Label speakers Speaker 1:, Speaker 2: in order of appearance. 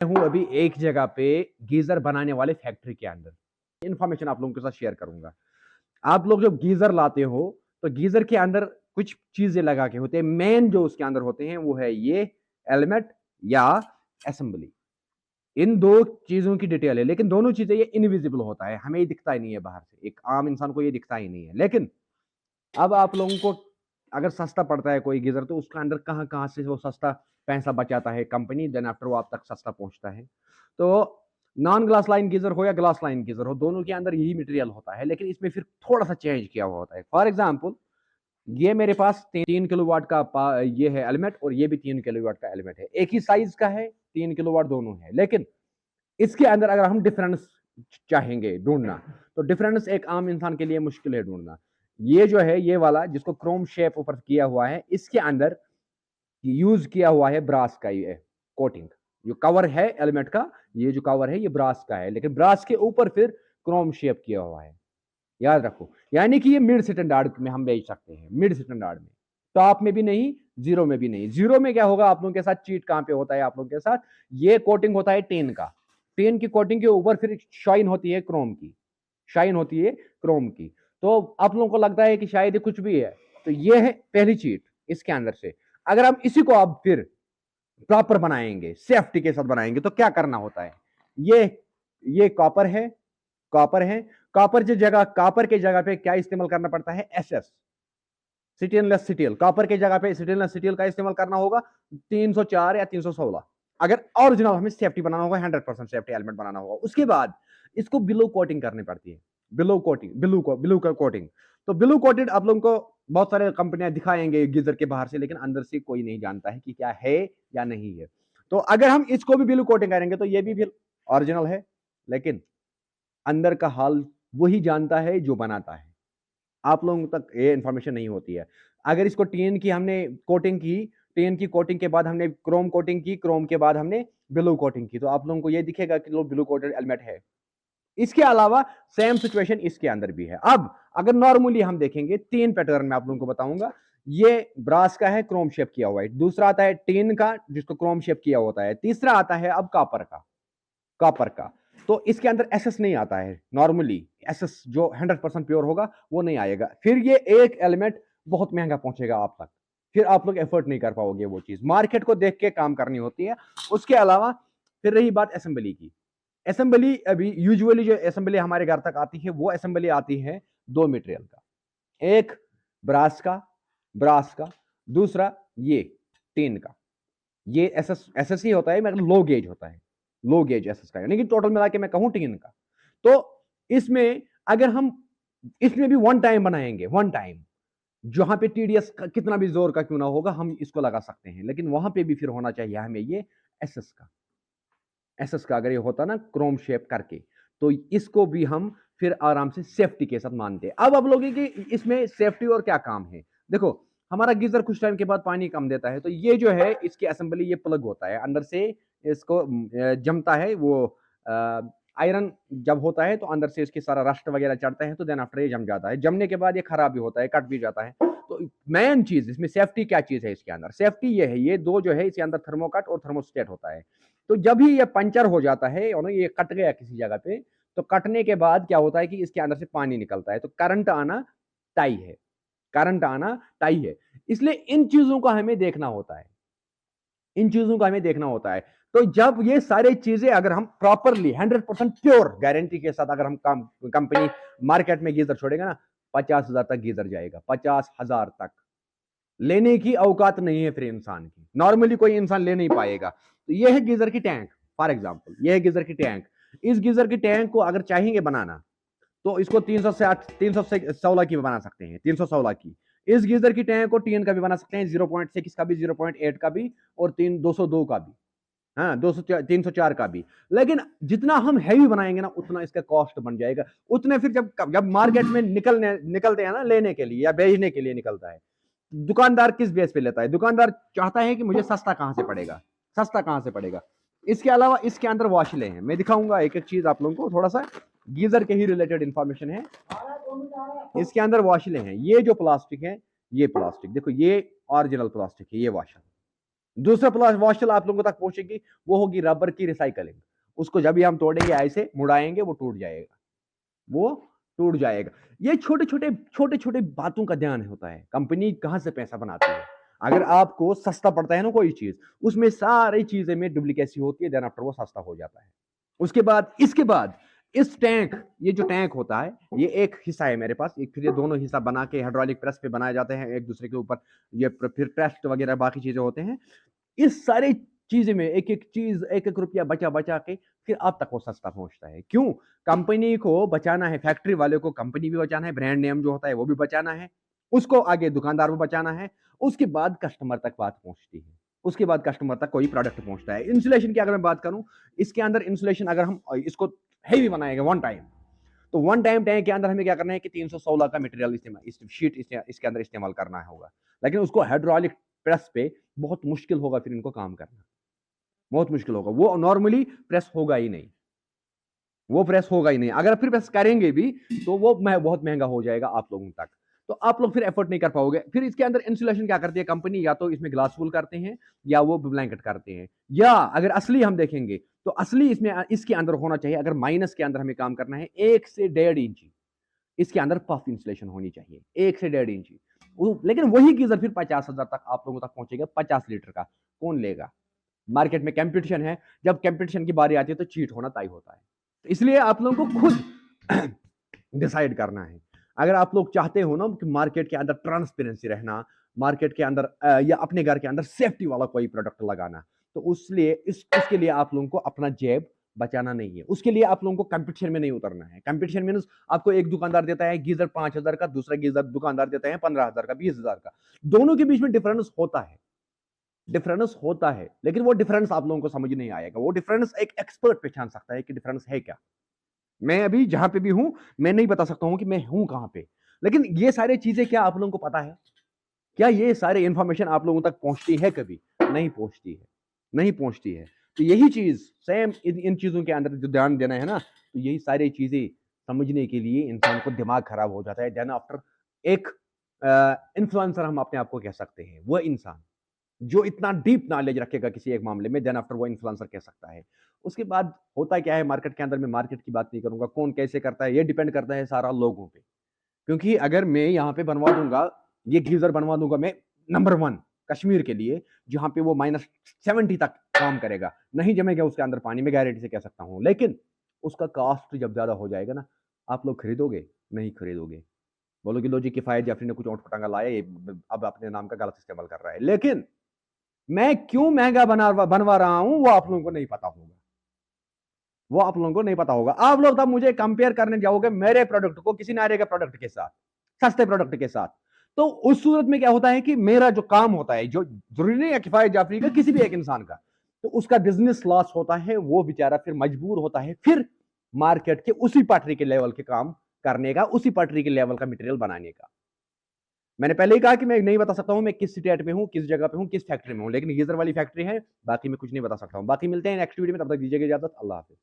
Speaker 1: हूँ अभी एक जगह पे गीजर बनाने वाले फैक्ट्री के अंदर। इंफॉर्मेशन आप लोगों के साथ शेयर करूंगा। आप लोग जब गीजर लाते हो तो गीजर के अंदर कुछ चीजें लगा के होते हैं। मेन जो उसके अंदर होते हैं वो है ये एलिमेंट या असेंबली। इन दो चीजों की डिटेल है, लेकिन दोनों चीजें ये इनविजिबल होता है, हमें दिखता ही नहीं है बाहर से, एक आम इंसान को ये दिखता ही नहीं है। लेकिन अब आप लोगों को अगर सस्ता पड़ता है कोई गीजर तो उसका अंदर कहाँ कहाँ से वो सस्ता पैसा बचाता है कंपनी, देन आफ्टर वो आप तक सस्ता पहुंचता है। तो नॉन ग्लास लाइन गीजर हो या ग्लास लाइन गीजर हो, दोनों के अंदर यही मटेरियल होता है, लेकिन इसमें फिर थोड़ा सा चेंज किया हुआ होता है। फॉर एग्जाम्पल, ये मेरे पास 3 किलोवाट का ये है एलिमेंट, और ये भी 3 किलोवाट का एलिमेंट है, एक ही साइज का है, 3 किलोवाट दोनों है। लेकिन इसके अंदर अगर हम डिफरेंस चाहेंगे ढूंढना तो डिफरेंस एक आम इंसान के लिए मुश्किल है ढूंढना। ये जो है ये वाला जिसको क्रोम शेप ऊपर किया हुआ है, इसके अंदर यूज किया हुआ है ब्रास का ये कोटिंग। जो कवर है एलिमेंट का, ये जो कवर है ये ब्रास का है, लेकिन ब्रास के ऊपर फिर क्रोम शेप किया हुआ है। याद रखो, यानी कि ये मिड स्टैंडर्ड में हम बेच सकते हैं, मिड स्टैंडर्ड में, टॉप में भी नहीं, जीरो में भी नहीं। जीरो में क्या होगा आप लोगों के साथ, चीट कहां पे होता है आप लोगों के साथ, ये कोटिंग होता है टेन का, टेन की कोटिंग के ऊपर फिर शाइन होती है क्रोम की, शाइन होती है क्रोम की। तो आप लोगों को लगता है कि शायद ये कुछ भी है, तो ये है पहली चीट इसके अंदर से। अगर हम इसी को आप फिर प्रॉपर बनाएंगे, सेफ्टी के साथ बनाएंगे, तो क्या करना होता है, ये कॉपर है, कॉपर है, कॉपर की जगह, कॉपर के जगह पे क्या इस्तेमाल करना पड़ता है, एसएस, स्टेनलेस स्टील। कॉपर के जगह पे स्टेनलेस स्टील का इस्तेमाल करना होगा 304 या 316। अगर ओरिजिनल हमें सेफ्टी बनाना होगा, 100% सेफ्टी एलिमेंट बनाना होगा। उसके बाद इसको बिलो कोटिंग करनी पड़ती है, बिलो कोटिंग, बिलो का कोटिंग। तो बिलो कोटेड आप लोगों को बहुत सारे कंपनियां दिखाएंगे गीजर के बाहर से, लेकिन अंदर से कोई नहीं जानता है कि क्या है या नहीं है। तो अगर हम इसको भी बिलो कोटिंग करेंगे तो ये भी फिर ओरिजिनल है, लेकिन अंदर का हाल वही जानता है जो बनाता है, आप लोगों तक ये इंफॉर्मेशन नहीं होती है। अगर इसको टीन की हमने कोटिंग की, टीन की कोटिंग के बाद हमने क्रोम कोटिंग की, क्रोम के बाद हमने ब्लू कोटिंग की, तो आप लोगों को ये दिखेगा कि लो ब्लू कोटेड एलिमेंट है। इसके अलावा सेम सिचुएशन इसके अंदर भी है। अब अगर नॉर्मली हम देखेंगे, 3 पैटर्न में आप लोगों को बताऊंगा। ये ब्रास का है, क्रोम शेप किया हुआ है। दूसरा आता है टीन का, जिसको क्रोम शेप किया होता है। तीसरा आता है अब कॉपर का, कॉपर का। तो इसके अंदर एसएस नहीं आता है नॉर्मली, एसएस जो 100% प्योर होगा वो नहीं आएगा। फिर ये एक एलिमेंट बहुत महंगा पहुंचेगा आप तक, फिर आप लोग एफर्ट नहीं कर पाओगे वो चीज, मार्केट को देख के काम करनी होती है। उसके अलावा फिर रही बात असेंबली की, असेंबली अभी यूजुअली जो असेंबली हमारे घर तक आती है वो असेंबली आती है दो मटेरियल का, एक ब्रास का, दूसरा ये टीन का। ये एसएस एसएस ही होता है, मतलब लो गेज होता है, लो गेज एसएस का, यानी कि टोटल मिला के मैं कहूं टीन का। तो इसमें अगर हम इसमें भी वन टाइम बनाएंगे, वन टाइम, जहां पे टीडीएस कितना भी जोर का क्यों ना होगा हम इसको लगा सकते हैं, लेकिन वहां पे भी फिर होना चाहिए हमें ये एसएस का, एसएस का अगर ये होता ना क्रोम शेप करके, तो इसको भी हम फिर आराम से सेफ्टी के साथ मानते हैं। अब लोग कि इसमें सेफ्टी और क्या काम है, देखो हमारा गीजर कुछ टाइम के बाद पानी कम देता है, तो ये जो है इसकी असेंबली, ये प्लग होता है अंदर से, इसको जमता है वो आयरन जब होता है तो अंदर से इसकी सारा रस्ट वगैरह चढ़ता है, तो देन आफ्टर ये जम जाता है। जमने के बाद ये खराब भी होता है, कट भी जाता है। तो मेन चीज इसमें सेफ्टी क्या चीज है, इसके अंदर सेफ्टी ये है, ये दो जो है इसके अंदर थर्मोकट और थर्मोस्टेट होता है। तो जब भी ये पंचर हो जाता है और ये कट गया किसी जगह पे, तो कटने के बाद क्या होता है कि इसके अंदर से पानी निकलता है, तो करंट आना तय है, करंट आना तय है। इसलिए इन चीजों का हमें देखना होता है, इन चीजों का हमें देखना होता है। तो जब ये सारी चीजें अगर हम प्रॉपरली 100% प्योर गारंटी के साथ अगर हम कंपनी मार्केट में गीजर छोड़ेगा ना, 50,000 तक गीजर जाएगा, 50,000 तक। लेने की औकात नहीं है फिर इंसान की, नॉर्मली कोई इंसान ले नहीं पाएगा। तो ये है गीजर की टैंक, फॉर एग्जांपल ये है गीजर की टैंक। इस गीजर की टैंक को अगर चाहेंगे बनाना तो इसको 316 की बना सकते हैं, 316 की। इस गीजर की टैंक को टीएन का भी बना सकते हैं, 0.6 का भी, 0.8 का भी, और 202 का भी, हाँ 304 का भी। लेकिन जितना हम हैवी बनाएंगे ना उतना इसका कॉस्ट बन जाएगा। उतने फिर जब जब मार्केट में निकलते हैं ना लेने के लिए या बेचने के लिए निकलता है, दुकानदार किस बेस पे लेता है, दुकानदार चाहता है कि मुझे सस्ता कहां से पड़ेगा, सस्ता कहां से पड़ेगा। इसके अलावा इसके अंदर वॉशले हैं, मैं दिखाऊंगा एक एक चीज आप लोगों को, थोड़ा सा गीजर के ही रिलेटेड इंफॉर्मेशन है। इसके अंदर वॉशले हैं, ये जो प्लास्टिक है, ये प्लास्टिक देखो, ये ओरिजिनल प्लास्टिक है, ये वॉशर, दूसरा प्लास वॉशल आप लोगों तक पहुंचेगी, वो होगी रबर की रिसाइकलिंग। उसको जब भी हम तोड़ेंगे ऐसे मुड़ाएंगे, वो टूट जाएगा, वो टूट जाएगा। ये छोटे छोटे बातों का ध्यान होता है। कंपनी कहां से पैसा बनाती है? अगर आपको सस्ता पड़ता है ना कोई चीज, उसमें सारी चीजें में डुप्लीकेसी होती है, देन आफ्टर वो सस्ता हो जाता है। उसके बाद इसके बाद इस टैंक, ये जो टैंक होता है, ये एक हिस्सा है मेरे पास, एक फिर ये दोनों हिस्सा बना के हाइड्रोलिक प्रेस पे बनाए जाते हैं एक दूसरे के ऊपर। ये फिर टेस्ट वगैरह बाकी चीजें होते हैं। इस सारी चीज में एक एक चीज, एक एक रुपया बचा बचा के फिर आप तक वो सस्ता पहुंचता है। क्यों? कंपनी को बचाना है, फैक्ट्री वाले को कंपनी भी बचाना है, ब्रांड नेम जो होता है वो भी बचाना है, उसको आगे दुकानदार को बचाना है। उसके बाद कस्टमर तक बात पहुंचती है, उसके बाद कस्टमर तक कोई प्रोडक्ट पहुंचता है। इंसुलेशन की अगर मैं बात करूं, इसके अंदर इंसुलेशन अगर हम इसको हैवी बनाएंगे वन टाइम, तो वन टाइम टैंक के अंदर हमें क्या करना है कि 316 का मटेरियल इस्तेमाल, इस शीट इसके अंदर इस्तेमाल करना होगा। लेकिन उसको हाइड्रोलिक प्रेस पे बहुत मुश्किल होगा फिर इनको काम करना, बहुत मुश्किल होगा। वो नॉर्मली प्रेस होगा ही नहीं, वो प्रेस होगा ही नहीं। अगर फिर प्रेस करेंगे भी तो वो बहुत महंगा हो जाएगा आप लोगों तक, तो आप लोग फिर एफर्ट नहीं कर पाओगे। फिर इसके अंदर इंसुलेशन क्या करती है कंपनी, या तो इसमें ग्लास वूल करते हैं या वो ब्लैंकेट करते हैं, या अगर असली हम देखेंगे तो असली इसमें इसके अंदर होना चाहिए, अगर माइनस के अंदर हमें काम करना है, 1 से 1.5 इंची इसके अंदर पफ इंसुलेशन होनी चाहिए, 1 से 1.5 इंची। लेकिन वही गीजर फिर 50,000 तक आप लोगों तक पहुंचेगा, 50 लीटर का। कौन लेगा? मार्केट में कंपटीशन है, जब कंपटीशन की बारी आती है तो चीट होना तय होता है। तो इसलिए आप लोगों को खुद डिसाइड करना है। अगर आप लोग चाहते हो ना कि मार्केट के अंदर ट्रांसपेरेंसी रहना, मार्केट के अंदर या अपने घर के अंदर सेफ्टी वाला कोई प्रोडक्ट लगाना, तो उसके लिए आप लोगों को अपना जेब बचाना नहीं है। उसके लिए आप लोगों को कंपटीशन में नहीं उतरना है। कंपटीशन मीन्स आपको एक दुकानदार देता है गीजर 5,000 का, दूसरा गीजर दुकानदार देता है 15,000 का, 20,000 का। दोनों के बीच में डिफरेंस होता है, डिफरेंस होता है, लेकिन वो डिफरेंस आप लोगों को समझ नहीं आएगा। वो डिफरेंस एक एक्सपर्ट पहचान सकता है कि डिफरेंस है क्या। मैं अभी जहां पे भी हूं, मैं नहीं बता सकता हूं कि मैं हूं कहां पे, लेकिन ये सारी चीजें क्या आप लोगों को पता है? क्या ये सारे इंफॉर्मेशन आप लोगों तक पहुंचती है? कभी नहीं पहुंचती है, नहीं पहुंचती है। तो यही चीज सेम इन चीजों के अंदर जो ध्यान देना है ना, तो यही सारी चीजें समझने के लिए इंसान को दिमाग खराब हो जाता है। देन आफ्टर एक इन्फ्लुएंसर हम अपने आप को कह सकते हैं, वो इंसान जो इतना डीप नॉलेज रखेगा किसी एक मामले में, देन आफ्टर वो इन्फ्लुएंसर कह सकता है। उसके बाद होता क्या है मार्केट के अंदर, में मार्केट की बात नहीं करूंगा, कौन कैसे करता है ये डिपेंड करता है सारा लोगों पे। क्योंकि अगर मैं यहाँ पे बनवा दूंगा, ये गीजर बनवा दूंगा मैं नंबर 1 कश्मीर के लिए, जहां पे वो -70 तक काम करेगा, नहीं जमेगा उसके अंदर पानी, में गारंटी से कह सकता हूँ। लेकिन उसका कॉस्ट जब ज्यादा हो जाएगा ना, आप लोग खरीदोगे? नहीं खरीदोगे, बोलोगे लो जी किफायत जाफरी ने कुछ ओट पटांगा लाया, ये अब अपने नाम का गलत इस्तेमाल कर रहा है। लेकिन मैं क्यों महंगा बनवा रहा हूं वो आप लोगों को नहीं पता होगा, वो आप लोगों को नहीं पता होगा। आप लोग तब मुझे कंपेयर करने जाओगे मेरे प्रोडक्ट को किसी नारे के प्रोडक्ट के साथ, सस्ते प्रोडक्ट के साथ। तो उस सूरत में क्या होता है कि मेरा जो काम होता है, जो जरूरी नहीं है किफायत जाफरी का, किसी भी एक इंसान का, तो उसका बिजनेस लॉस होता है। वो बेचारा फिर मजबूर होता है फिर मार्केट के उसी पटरी के लेवल के काम करने का, उसी पटरी के लेवल का मटेरियल बनाने का। मैंने पहले ही कहा कि मैं नहीं बता सकता हूं मैं किस स्टेट पे हूं, किस जगह पे हूं, किस फैक्ट्री में हूं, लेकिन गीजर वाली फैक्ट्री है, बाकी मैं कुछ नहीं बता सकता हूं। बाकी मिलते हैं नेक्स्ट वीडियो में, तब तक दीजिएगा इजाजत। अल्लाह हाफिज।